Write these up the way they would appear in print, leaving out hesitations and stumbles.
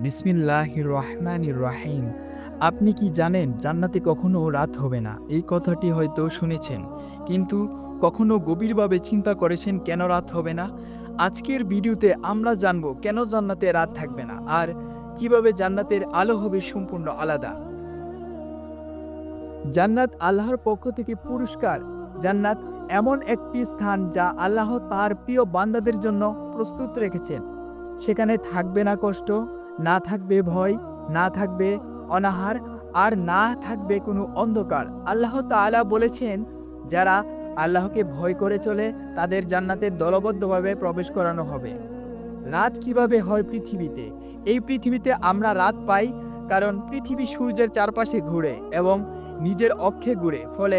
বিসমিল্লাহির রহমানির রহিম। আপনি কি জানেন জান্নাতে কখনো রাত হবে না? এই কথাটি হয়তো শুনেছেন, কিন্তু কখনো গভীরভাবে চিন্তা করেছেন কেন রাত হবে না? আজকের ভিডিওতে আমরা জানব কেন জান্নাতে রাত থাকবে না আর কিভাবে জান্নাতের আলো হবে সম্পূর্ণ আলাদা। জান্নাত আল্লাহর পক্ষ থেকে পুরস্কার। জান্নাত এমন একটি স্থান যা আল্লাহ তার প্রিয় বান্দাদের জন্য প্রস্তুত রেখেছেন। সেখানে থাকবে না কষ্ট, না থাকবে ভয়, না থাকবে অনাহার, আর না থাকবে কোনো অন্ধকার। আল্লাহ তাআলা বলেছেন, যারা আল্লাহকে ভয় করে চলে তাদের জান্নাতে দলবদ্ধভাবে প্রবেশ করানো হবে। রাত কিভাবে হয় পৃথিবীতে? এই পৃথিবীতে আমরা রাত পাই কারণ পৃথিবী সূর্যের চারপাশে ঘুরে এবং নিজের অক্ষে ঘুরে, ফলে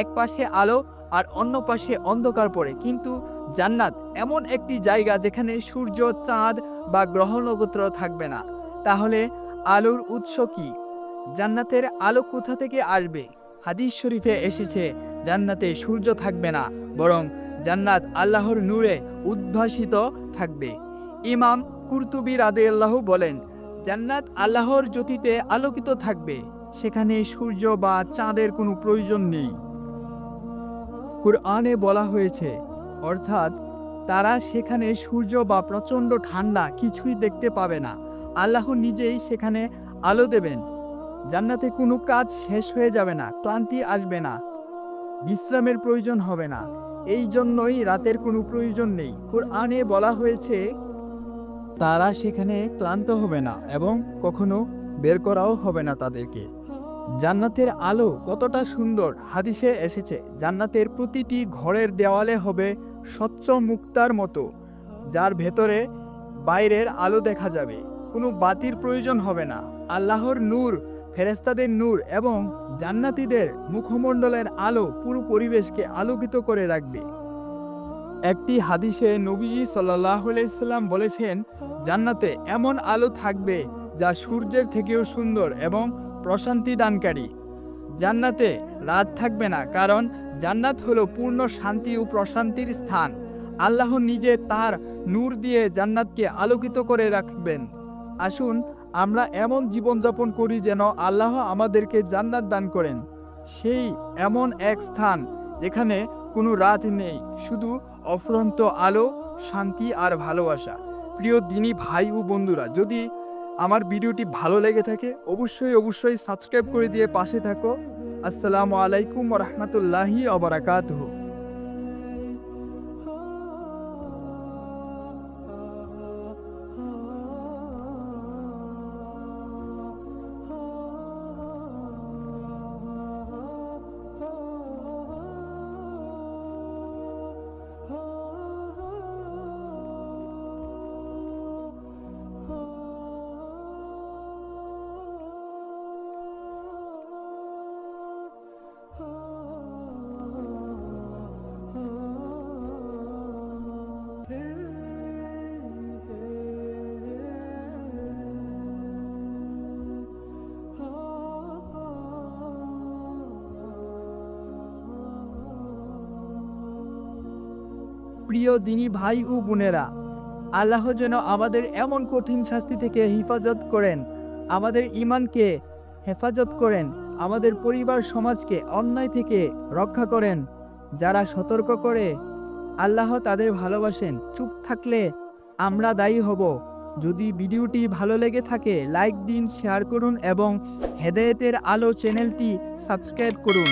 এক পাশে আলো আর অন্য পাশে অন্ধকার পড়ে। কিন্তু জান্নাত এমন একটি জায়গা যেখানে সূর্য, চাঁদ বা গ্রহ নক্ষত্র থাকবে না। তাহলে আলোর উৎস কি? জান্নাতের আলো কোথা থেকে আসবে? হাদিস শরীফে এসেছে, জান্নাতে সূর্য থাকবে না, বরং জান্নাত আল্লাহর নূরে উদ্ভাসিত থাকবে। ইমাম কুরতুবী রাদিয়াল্লাহু বলেন, জান্নাত আল্লাহর জ্যোতিতে আলোকিত থাকবে, সেখানে সূর্য বা চাঁদের কোনো প্রয়োজন নেই। কুরআনে বলা হয়েছে, অর্থাৎ তারা সেখানে সূর্য বা প্রচণ্ড ঠান্ডা কিছুই দেখতে পাবে না। আল্লাহ নিজেই সেখানে আলো দেবেন। জান্নাতে কোনো কাজ শেষ হয়ে যাবে না, ক্লান্তি আসবে না, বিশ্রামের প্রয়োজন হবে না। এই জন্যই রাতের কোনো প্রয়োজন নেই। কুরআনে বলা হয়েছে, তারা সেখানে ক্লান্ত হবে না এবং কখনো বের করাও হবে না তাদেরকে। জান্নাতের আলো কতটা সুন্দর! হাদিসে এসেছে, জান্নাতের প্রতিটি ঘরের দেওয়ালে হবে স্বচ্ছ মুক্তার মতো, যার ভেতরে বাইরের আলো দেখা যাবে। কোনো বাতির প্রয়োজন হবে না। আল্লাহর নূর, ফেরেশতাদের নূর এবং জান্নাতীদের মুখমণ্ডলের আলো পুরো পরিবেশকে আলোকিত করে রাখবে। একটি হাদিসে নবীজি সাল্লাল্লাহু আলাইহি সাল্লাম বলেছেন, জান্নাতে এমন আলো থাকবে যা সূর্যের থেকেও সুন্দর এবং প্রশান্তি দানকারী। জান্নাতে রাত থাকবে না, কারণ জান্নাত হলো পূর্ণ শান্তি ও প্রশান্তির স্থান। আল্লাহ নিজে তার নূর দিয়ে জান্নাতকে আলোকিত করে রাখবেন। আসুন আমরা এমন জীবনযাপন করি যেন আল্লাহ আমাদেরকে জান্নাত দান করেন। সেই এমন এক স্থান যেখানে কোনো রাত নেই, শুধু অফুরন্ত আলো, শান্তি আর ভালোবাসা। প্রিয় দিনী ভাই ও বন্ধুরা, যদি আমার ভিডিওটি ভালো লেগে থাকে অবশ্যই সাবস্ক্রাইব করে দিয়ে পাশে থাকো। আসসালামু আলাইকুম ওয়া রাহমাতুল্লাহি ওয়া বারাকাতুহু। প্রিয় দিনী ভাই ও বোনেরা, আল্লাহ যেন আমাদের এমন কঠিন শাস্তি থেকে হেফাজত করেন, আমাদের ঈমানকে হেফাজত করেন, আমাদের পরিবার সমাজকে অন্যায় থেকে রক্ষা করেন। যারা সতর্ক করে, আল্লাহ তাদের ভালোবাসেন। চুপ থাকলে আমরা দায়ী হব। যদি ভিডিওটি ভালো লেগে থাকে লাইক দিন, শেয়ার করুন এবং হেদায়েতের আলো চ্যানেলটি সাবস্ক্রাইব করুন।